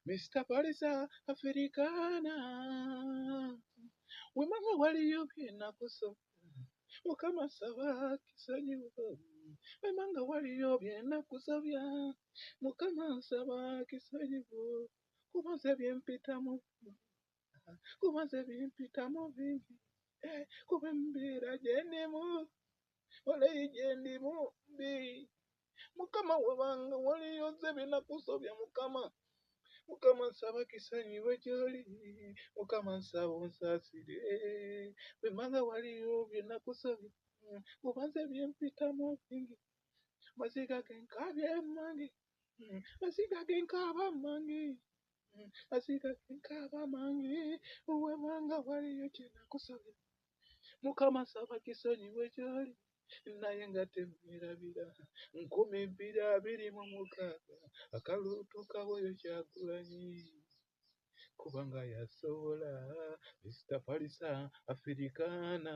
Mr. Palisa Africana wemanga waliyo byenakusoma mukama saba kisanyiwo wemanga waliyo byenakusabya mukama saba kisanyiwo kumaze byempitamu kumaze byempitamu bingi kuba embeera gyendimu oleyi gyendimu mbi mukama webanga waliyo ze byenakusobya mukama nsaba kisanyiwe gyoli mukama nsaba onsaasire wemanga waliyo byenakusabye kumaze byempitamu bingi maziga genkabye mangi maziga genkaba mangi maziga genkaba mangi wemanga waliyo kyenakusabye mukama nsaba kisanyiwe gyoli naye nga temwerabira 226 akalulu kawoyo Kyagulanyi kubanga yasobola Mr. Palisa Africana